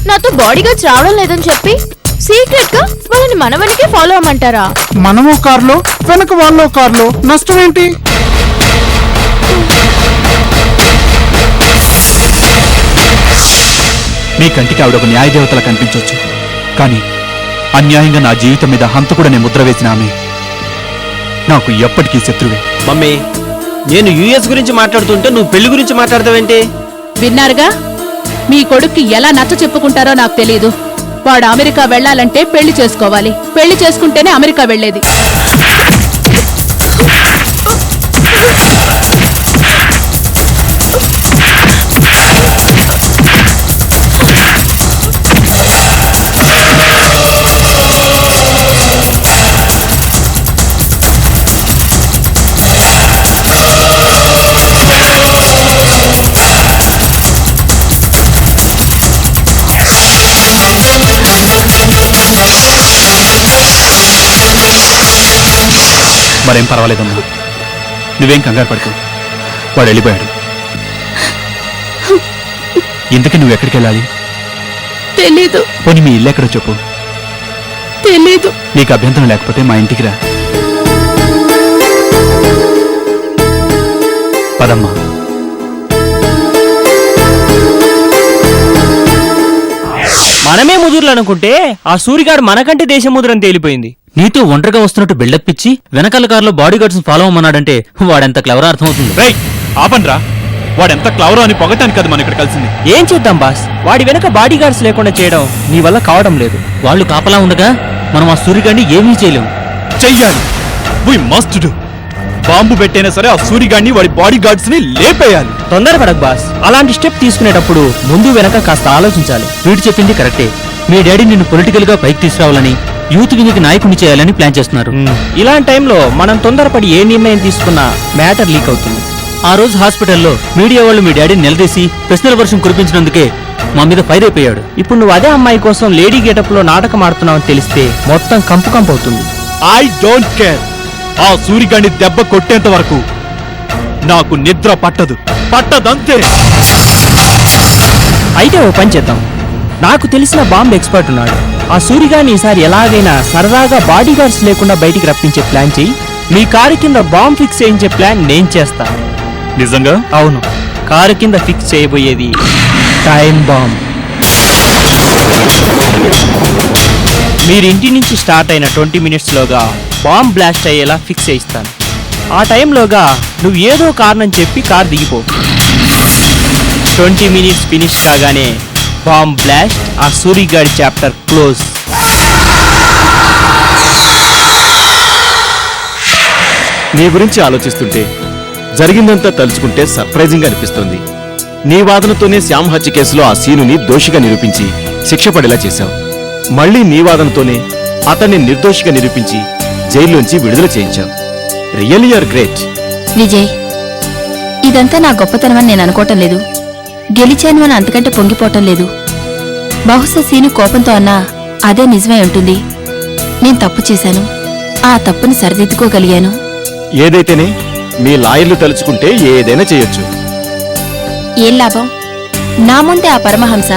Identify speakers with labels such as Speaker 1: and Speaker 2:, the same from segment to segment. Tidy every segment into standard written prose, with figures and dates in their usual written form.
Speaker 1: నాతో బాడీగార్డ్స్ రావడం లేదని చెప్పి సీక్రెట్ గా వాళ్ళని మన వెనకే ఫాలో అవ్వమంటారా?
Speaker 2: మనమో కార్లో వెనక వాళ్ళో కార్లో, నష్టం ఏంటి?
Speaker 3: మీ కంటికి ఆవిడ ఒక న్యాయ దేవతలా కనిపించవచ్చు, కానీ అన్యాయంగా నా జీవితం మీద హంతకుడనే ముద్ర వేసిన ఆమె నాకు ఎప్పటికీ శత్రువే.
Speaker 4: మమ్మీ, నేను యుఎస్ గురించి మాట్లాడుతుంటే నువ్వు పెళ్లి గురించి మాట్లాడతావేంటి?
Speaker 5: విన్నారుగా, మీ కొడుక్కి ఎలా నచ్చ చెప్పుకుంటారో నాకు తెలియదు. వాడు అమెరికా వెళ్లాలంటే పెళ్లి చేసుకోవాలి, పెళ్లి చేసుకుంటేనే అమెరికా వెళ్లేది.
Speaker 3: మరేం పర్వాలేదమ్మా, నువ్వేం కంగారు పడుకో. వాడు వెళ్ళిపోయాడు. ఇంతకీ నువ్వు ఎక్కడికి వెళ్ళాలి?
Speaker 5: తెలీదు.
Speaker 3: పోనీ మీ ఇల్లు ఎక్కడో చెప్పు.
Speaker 5: తెలీదు.
Speaker 3: నీకు అభ్యంతరం లేకపోతే మా ఇంటికి రా. పదమ్మా.
Speaker 4: మనమే ముదురులు అనుకుంటే ఆ సూరిగాడు మనకంటే దేశం ముదురని తేలిపోయింది.
Speaker 6: నీతో ఒంటరిగా వస్తున్నట్టు బిల్డప్ ఇచ్చి వెనకాల కారులో బాడీ గార్డ్స్ ఫాలో అవ్వమన్నాడంటే వాడెంత క్లెవర్ అర్థమవుతుంది.
Speaker 3: రేయ్, ఆపన్రా. వాడెంత క్లవరో అని పొగటానికి కదా మనం ఇక్కడ కలిసింది.
Speaker 4: ఏం చేద్దాం బాస్, వాడి వెనక బాడీ గార్డ్స్ లేకుండా చేయడం నీ వల్ల కావడం లేదు.
Speaker 6: వాళ్ళు కాపలా ఉండగా మనం ఆ సూర్యగాడిని ఏమీ చేయలేము.
Speaker 3: చెయ్యాలి. We must do. బాంబు పెట్టైనా సరే ఆ సూరిగాడిని వాడి బాడీ గార్డ్స్ ని లేపేయాలి.
Speaker 4: తొందరపడకు బాస్, అలాంటి స్టెప్ తీసుకునేటప్పుడు ముందు వెనక కాస్త ఆలోచించాలి.
Speaker 6: వీడు చెప్పింది కరెక్టే. మీ డాడీ నిన్ను పొలిటికల్ గా పైకి తీసుకురావాలని, యూత్ వింగ్కి నాయకుని చేయాలని ప్లాన్ చేస్తున్నారు.
Speaker 4: ఇలాంటి టైంలో మనం తొందరపడి ఏ నిర్ణయం తీసుకున్నా మ్యాటర్ లీక్ అవుతుంది.
Speaker 6: ఆ రోజు హాస్పిటల్లో మీడియా వాళ్ళు మీ డాడీని నిలదీసి ప్రశ్నల వర్షం కురిపించినందుకే మా మీద ఫైర్ అయిపోయాడు.
Speaker 4: ఇప్పుడు నువ్వు అదే అమ్మాయి కోసం లేడీ గెటప్ లో నాటకం ఆడుతున్నావని తెలిస్తే మొత్తం కంపు కంపు అవుతుంది.
Speaker 3: I don't care. ఆ సూరిగాడిని దెబ్బ కొట్టేంత వరకు నాకు నిద్ర పట్టదంతే.
Speaker 4: అయితే ఓ పని చేద్దాం. నాకు తెలిసిన బాంబ్ ఎక్స్పర్ట్ ఉన్నాడు. ఆ సూరిగాని ఈసారి ఎలాగైనా సరదాగా బాడీ గార్డ్స్ లేకుండా బయటికి రప్పించే ప్లాన్ చెయ్యి. మీ కారు కింద బాంబ్ ఫిక్స్ చేయించే ప్లాన్ నేను చేస్తా.
Speaker 3: నిజంగా?
Speaker 4: అవును, కారు కింద ఫిక్స్ చేయబోయేది టైం బాంబ్. మీరు ఇంటి నుంచి స్టార్ట్ అయిన 20 minutes లోగా బాంబ్ బ్లాస్ట్ అయ్యేలా ఫిక్స్ చేయిస్తాను. ఆ టైంలోగా నువ్వు ఏదో కారణం చెప్పి కార్ దిగిపో. 20 minutes ఫినిష్ కాగానే బాంబ్ బ్లాస్ట్, ఆ సూరిగాడి చాప్టర్ క్లోజ్.
Speaker 7: నీ గురించి ఆలోచిస్తుంటే జరిగిందంతా తలుచుకుంటే సర్ప్రైజింగ్ గా అనిపిస్తోంది. నీ వాదనతోనే శ్యామ్ హత్య కేసులో ఆ సీనుని దోషిగా నిరూపించి శిక్ష పడేలా చేశావు. మళ్లీ నీ వాదనతోనే అతన్ని నిర్దోషిగా నిరూపించి జైల్లోంచి విడుదల చేయించావు. Really are great.
Speaker 1: విజయ్, ఇదంతా నా గొప్పతనమని నేను అనుకోవటం లేదు. గెలిచాను అని అంతకంటే పొంగిపోవటం లేదు. బహుశా సీను కోపంతో అన్నా అదే నిజమై ఉంటుంది. నేను తప్పు చేశాను, ఆ తప్పుని సరిదిద్దుకోగలిగాను.
Speaker 7: ఏదైతేనే మీ లాయర్లు తలుచుకుంటే ఏదైనా చేయొచ్చు.
Speaker 1: ఏం లాభం? నా ముందే ఆ పరమహంస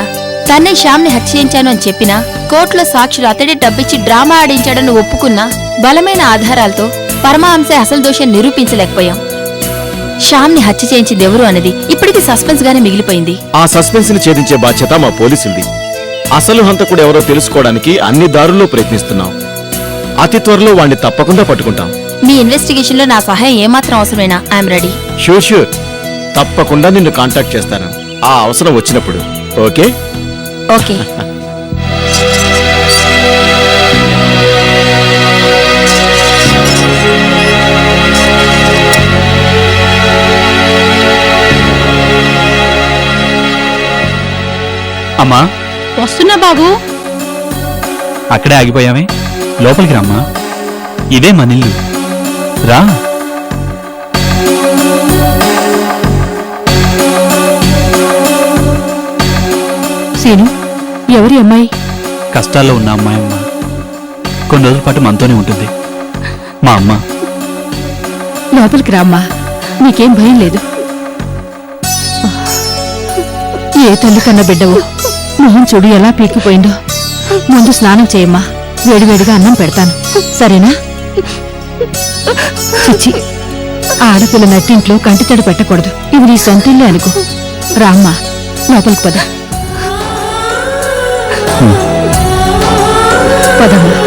Speaker 1: తన్నే శ్యామ్ని హత్య చేయించాను అని చెప్పినా, కోర్టులో సాక్షులు అతడే డబ్బిచ్చి డ్రామా ఆడించాడని ఒప్పుకున్నా, బలమైన ఆధారాలతో పరమహంసే అసలు దోషం నిరూపించలేకపోయాం. శ్యామ్ని హత్య చేయించింది ఎవరు అనేది ఇప్పటికీ సస్పెన్స్ గానే మిగిలిపోయింది.
Speaker 7: ఆ సస్పెన్స్ ని ఛేదించే బాధ్యత మా పోలీసులది. అసలు హంతకుడు ఎవరో తెలుసుకోవడానికి అన్ని దారుల్లో ప్రయత్నిస్తున్నాం. అతి త్వరలో వాణ్ణి తప్పకుండా పట్టుకుంటాం.
Speaker 1: మీ ఇన్వెస్టిగేషన్ లో నా సహాయం ఏమాత్రం అవసరమైనా ఐఎమ్ రెడీ.
Speaker 7: షూర్ తప్పకుండా నిన్ను కాంటాక్ట్ చేస్తాను ఆ అవసరం వచ్చినప్పుడు. Okay
Speaker 1: okay.
Speaker 3: అమ్మా,
Speaker 5: వస్తున్నా బాబు.
Speaker 3: అక్కడే ఆగిపోయామే, లోపలికి రమ్మా. ఇదే మనిల్లు, రా.
Speaker 5: సీను, ఎవరి అమ్మాయి?
Speaker 3: కష్టాల్లో ఉన్న అమ్మాయమ్మ. కొన్ని రోజుల పాటు మనతోనే ఉంటుంది. మా అమ్మ.
Speaker 5: లోపలికి రామ్మా, నీకేం భయం లేదు. ఏ తల్లి కన్న బిడ్డవు మొహం చూడు ఎలా పీకిపోయిందో. ముందు స్నానం చేయమ్మా, వేడివేడిగా అన్నం పెడతాను, సరేనా? చిచ్చి, ఆడపిల్ల నట్టింట్లో కంటితడి పెట్టకూడదు. ఇది నీ సొంతిల్లే అనుకో. రామ్మా, లోపలికి పద. పదమ్మా.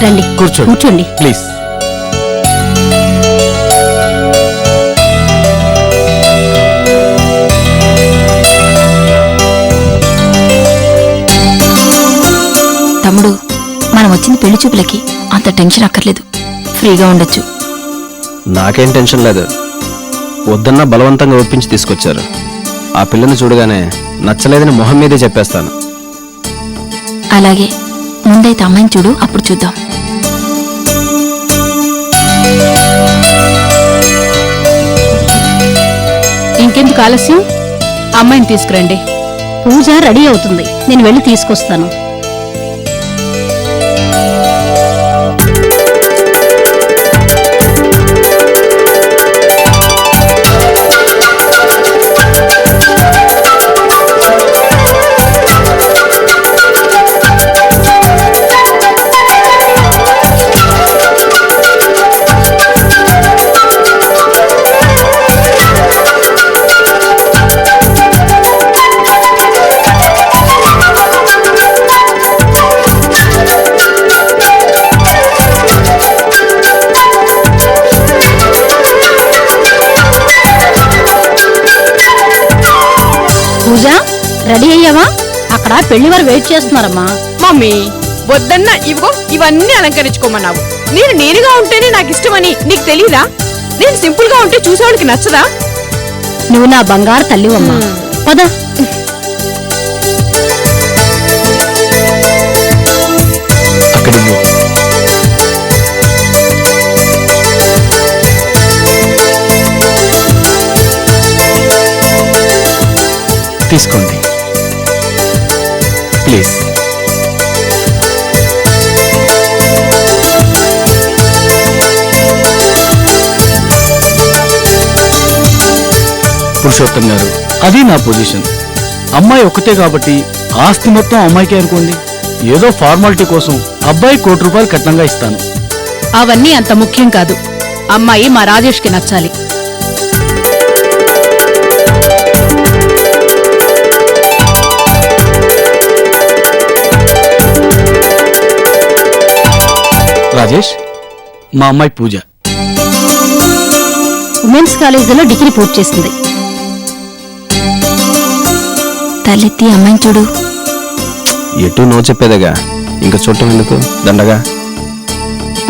Speaker 5: రండి, కూర్చోండి.
Speaker 3: ప్లీజ్.
Speaker 1: తమ్ముడు, మనం వచ్చింది పెళ్లి చూపులకి, అంత టెన్షన్ అక్కర్లేదు, ఫ్రీగా ఉండొచ్చు.
Speaker 7: నాకేం టెన్షన్ లేదు. వద్దన్నా బలవంతంగా ఒప్పించి తీసుకొచ్చారు. ఆ పిల్లని చూడగానే నచ్చలేదని మొహం మీదే చెప్పేస్తాను.
Speaker 1: అలాగే, ముందైతే అమ్మాయిని చూడు, అప్పుడు చూద్దాం.
Speaker 5: ఇంకెందుకు ఆలస్యం, అమ్మాయిని తీసుకురండి. పూజ రెడీ అవుతుంది, నేను వెళ్ళి తీసుకొస్తాను. పూజ, రెడీ అయ్యావా? అక్కడ పెళ్లి వారు వెయిట్ చేస్తున్నారమ్మా.
Speaker 8: మమ్మీ, వద్దన్నా ఇవిగో ఇవన్నీ అలంకరించుకోమన్నావు. నేను నేనుగా ఉంటేనే నాకు ఇష్టమని నీకు తెలీదా? నేను సింపుల్ గా ఉంటే చూసేవాళ్ళకి నచ్చదా?
Speaker 5: నువ్వు నా బంగారు తల్లివమ్మా. పద.
Speaker 7: అక్కడికి
Speaker 3: తీసుకోండి ప్లీజ్.
Speaker 9: పురుషోత్తం గారు, అది నా పొజిషన్. అమ్మాయి ఒక్కతే కాబట్టి ఆస్తి మొత్తం అమ్మాయికే అనుకోండి. ఏదో ఫార్మాలిటీ కోసం అబ్బాయి ₹1,00,00,000 కట్నంగా ఇస్తాను.
Speaker 5: అవన్నీ అంత ముఖ్యం కాదు. అమ్మాయి మా రాజేష్కి నచ్చాలి.
Speaker 9: రాజేష్, మా అమ్మాయి పూజ.
Speaker 5: ఉమెన్స్ కాలేజీలో డిగ్రీ పూర్తి చేసింది.
Speaker 1: తలెత్తి అమ్మాయిని చూడు.
Speaker 7: ఎటు నో చెప్పేదేగా, ఇంకా చూడటం ఎందుకు? దండగా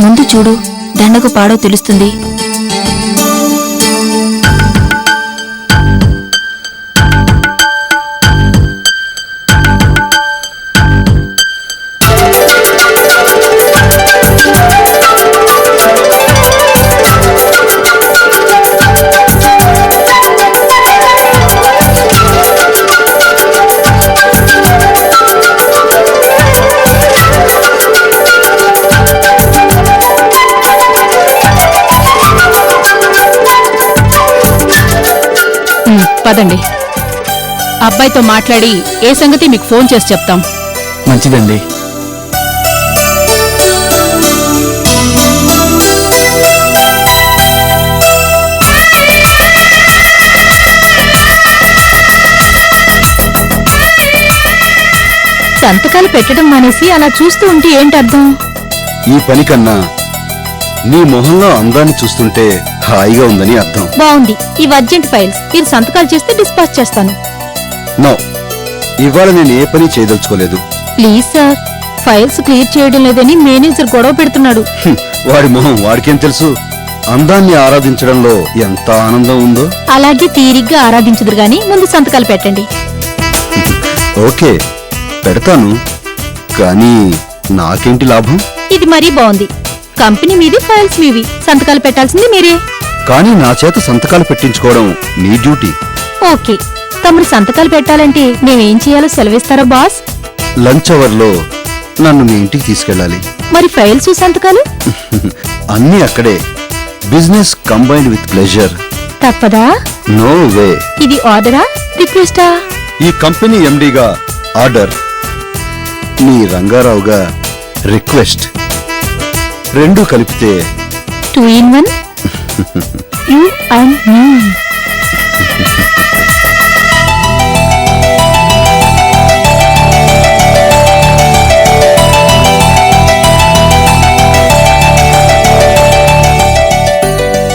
Speaker 1: ముందు చూడు, దండకు పాడో తెలుస్తుంది.
Speaker 5: పదండి, అబ్బాయితో మాట్లాడి ఏ సంగతి మీకు ఫోన్ చేసి చెప్తాం.
Speaker 9: మంచిదండి.
Speaker 5: సంతకాలు పెట్టడం మానేసి అలా చూస్తూ ఉంటే ఏంటి అర్థం?
Speaker 10: ఈ పని కన్నా నీ మొహంలో అందాన్ని చూస్తుంటే హాయిగా ఉందని అర్థం.
Speaker 5: బాగుంది. ఇవి అర్జెంట్ ఫైల్స్, మీరు సంతకాలు చేస్తే డిస్పాచ్ చేస్తాను.
Speaker 10: నో, ఇవాళ నేను ఏ పని చేయదలుచుకోలేదు.
Speaker 5: ప్లీజ్ సార్, ఫైల్స్ క్లియర్ చేయడం లేదని మేనేజర్ గొడవ పెడుతున్నాడు.
Speaker 10: వాడి మొహం వాడికేం తెలుసు? అందాన్ని ఆరాధించడంలో ఎంత ఆనందం ఉందో.
Speaker 5: అలాగే తీరిగ్గా ఆరాధించదురు గాని ముందు సంతకాలు పెట్టండి.
Speaker 10: ఓకే, పెడతాను. కానీ నాకేంటి లాభం?
Speaker 1: ఇది మరీ బాగుంది. కంపెనీ మీది, ఫైల్స్ మీవి, సంతకాలు పెట్టాల్సింది మీరే.
Speaker 10: కానీ నా చేత సంతకాలు పెట్టించుకోవడం నీ డ్యూటీ.
Speaker 1: ఓకే, తమరు సంతకాలు పెట్టాలంటే నేనేం చేయాలో సెలవిస్తారా బాస్?
Speaker 10: లంచ్ అవర్లో నన్ను మీ ఇంటికి తీసుకెళ్ళాలి.
Speaker 1: మరి ఫైల్స్, సంతకాలు?
Speaker 10: అన్నీ అక్కడే. Business combined with pleasure.
Speaker 1: తప్పదా?
Speaker 10: No way.
Speaker 1: ఇది ఆర్డరా, రిక్వెస్టా?
Speaker 10: ఈ కంపెనీ ఎండీగా ఆర్డర్, నీ రంగారావుగా రిక్వెస్ట్. రెండు కలిపితే
Speaker 1: 2 in 1. You and me.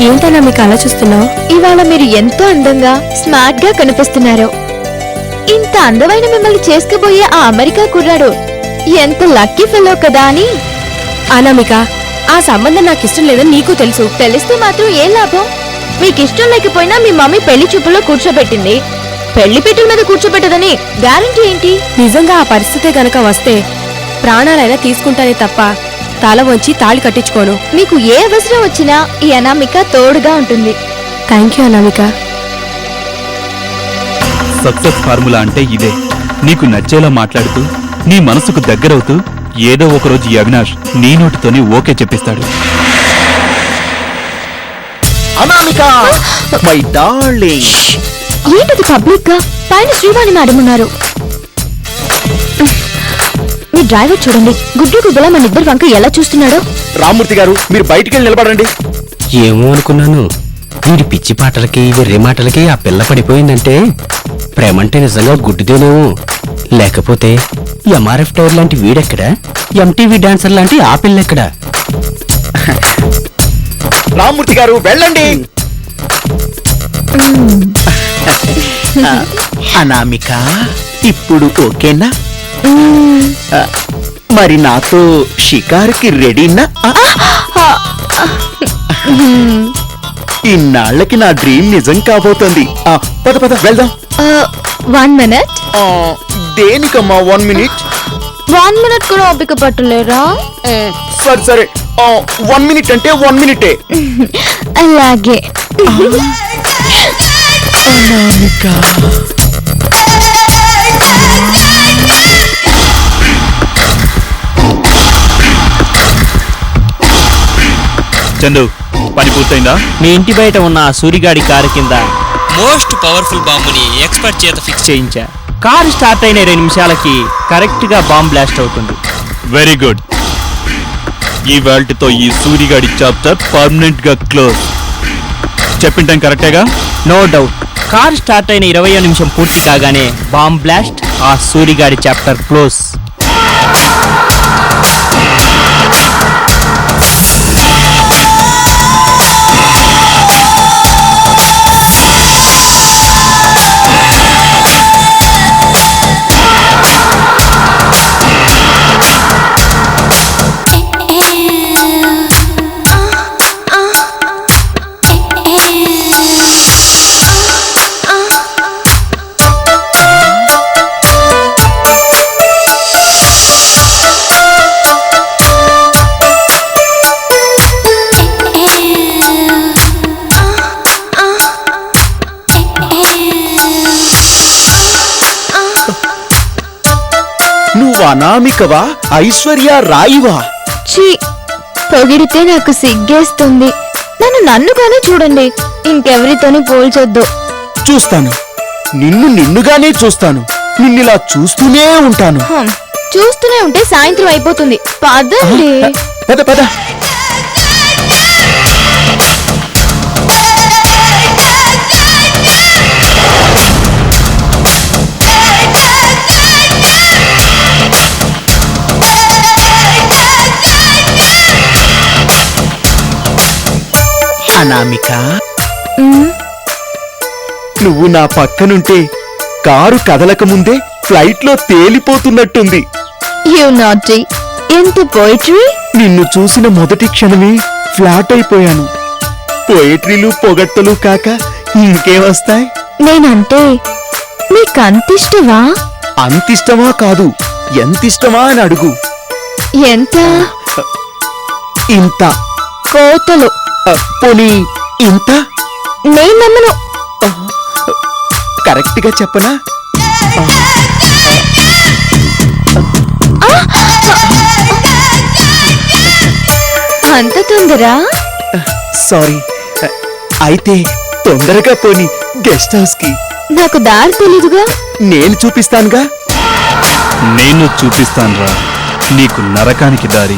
Speaker 1: ఏంటన్నా మీకు అలా చూస్తున్నావు?
Speaker 11: ఇవాళ మీరు ఎంతో అందంగా, స్మార్ట్ గా కనిపిస్తున్నారు. ఇంత అందమైన మిమ్మల్ని చేసుకుపోయే ఆ అమెరికా కుర్రాడు ఎంత లక్కీ ఫెలో కదా అని.
Speaker 1: అనామిక, ఆ సంబంధం నాకు ఇష్టం లేదని నీకు తెలుసు.
Speaker 11: తెలిస్తే మాత్రం ఏం లాభం? మీకు ఇష్టం లేకపోయినా మీ మమ్మీ పెళ్లి చూపుల్లో కూర్చోబెట్టింది. పెళ్లి పీటల మీద కూర్చోబెట్టదని గ్యారంటీ ఏంటి?
Speaker 1: నిజంగా ఆ పరిస్థితే గనక వస్తే ప్రాణాలైనా తీసుకుంటానే తప్ప తల వంచి తాళి కట్టించుకోను.
Speaker 11: మీకు ఏ అవసరం వచ్చినా ఈ అనామిక తోడుగా ఉంటుంది.
Speaker 1: Thank you Anamika.
Speaker 3: Success formula అంటే ఇదే. నీకు నచ్చేలా మాట్లాడుతూ, నీ మనసుకు దగ్గరవుతూ, ఏదో ఒకరోజు ఈ అవినాష్ నీ నోటితోనే ఓకే చెప్పిస్తాడు.
Speaker 7: Anamika my darling.
Speaker 11: ఏంటిది పబ్లిక్ గా? పైన శ్రీవాణి మేడం ఉన్నారు. మీ డ్రైవర్ చూడండి, గుడ్డు గుడ్డలా మన ఇద్దరు వంక ఎలా చూస్తున్నాడో.
Speaker 7: రామ్మూర్తి గారు, మీరు బయటికెళ్ళి నిలబడండి.
Speaker 12: ఏమో అనుకున్నాను, వీడి పిచ్చి పాటలకి, వెర్రి మాటలకి ఆ పిల్ల పడిపోయిందంటే ప్రేమంటే నిజంగా గుడ్డిదేనేమో. లేకపోతే ఎంఆర్ఎఫ్ టైర్ లాంటి వీడెక్కడా, ఎంటీవీ డాన్సర్ లాంటి ఆ పిల్లెక్కడా?
Speaker 7: రామ్మూర్తి గారు వెళ్ళండి. అనామిక, ఇప్పుడు ఓకేనా? మరి నాతో షికారుకి రెడీనా? ఇన్నాళ్ళకి నా డ్రీమ్ నిజం కాబోతోంది. పద పద వెళ్దాం.
Speaker 11: 1 minute.
Speaker 7: దేనికమ్మా 1 minute?
Speaker 11: 1 minute కూడా ఓపిక పట్టలేరా?
Speaker 7: సరే సరే, 1 minute అంటే 1 minute.
Speaker 11: అలాగే.
Speaker 3: చందు, పని పూర్తయిందా?
Speaker 4: మీ ఇంటి బయట ఉన్న ఆ సూరిగాడి కారు కింద
Speaker 6: మోస్ట్ పవర్ఫుల్ బాంబుని ఎక్స్పర్ట్ చేత ఫిక్స్
Speaker 4: చేయించా. కారు స్టార్ట్ అయిన 2 నిమిషాలకి కరెక్ట్ గా బాంబ్ బ్లాస్ట్ అవుతుంది.
Speaker 3: Very good. ఈ వేల్ట్తో ఈ సూరిగాడి చాప్టర్ పర్మనెంట్ గా క్లోజ్. చెప్పిన టైం కరెక్టేగా?
Speaker 4: No doubt. కారు స్టార్ట్ అయిన 20వ నిమిషం పూర్తి కాగానే బాంబ్ బ్లాస్ట్, ఆ సూరిగాడి చాప్టర్ క్లోజ్.
Speaker 7: నువ్వు అనామికవా, ఐశ్వర్య రాయివా?
Speaker 11: చీ, పొగిడితే నాకు సిగ్గేస్తుంది. నన్నుగానే చూడండి, ఇంకెవరితోనూ పోల్చొద్దు.
Speaker 7: చూస్తాను, నిన్నుగానే చూస్తాను. నిన్నిలా చూస్తూనే ఉంటాను.
Speaker 11: చూస్తూనే ఉంటే సాయంత్రం అయిపోతుంది. పదండి.
Speaker 7: పద పద. అనామిక, నువ్వు నా పక్కనుంటే కారు కదలక ముందే ఫ్లైట్ లో తేలిపోతున్నట్టుంది.
Speaker 11: You naughty. ఎంత పోయిటరీ!
Speaker 7: నిన్ను చూసిన మొదటి క్షణమే ఫ్లాట్ అయిపోయాను. పోయిటరీలు పొగట్టలు కాక ఇంకేమొస్తాయి?
Speaker 11: నేనంటే మీకంతిష్టమా?
Speaker 7: అంతిష్టమా కాదు, ఎంతిష్టమా అని అడుగు.
Speaker 11: ఎంత?
Speaker 7: ఇంత
Speaker 11: కోతలు.
Speaker 7: పోనీ ఇంత
Speaker 11: నేను నమ్మను.
Speaker 7: కరెక్ట్ గా చెప్పనా?
Speaker 11: అంత తొందర?
Speaker 7: సారీ. అయితే తొందరగా పోనీ గెస్ట్ హౌస్ కి.
Speaker 11: నాకు దారి తెలీదుగా.
Speaker 7: నేను చూపిస్తానుగా.
Speaker 3: నేను చూపిస్తానురా నీకు నరకానికి దారి.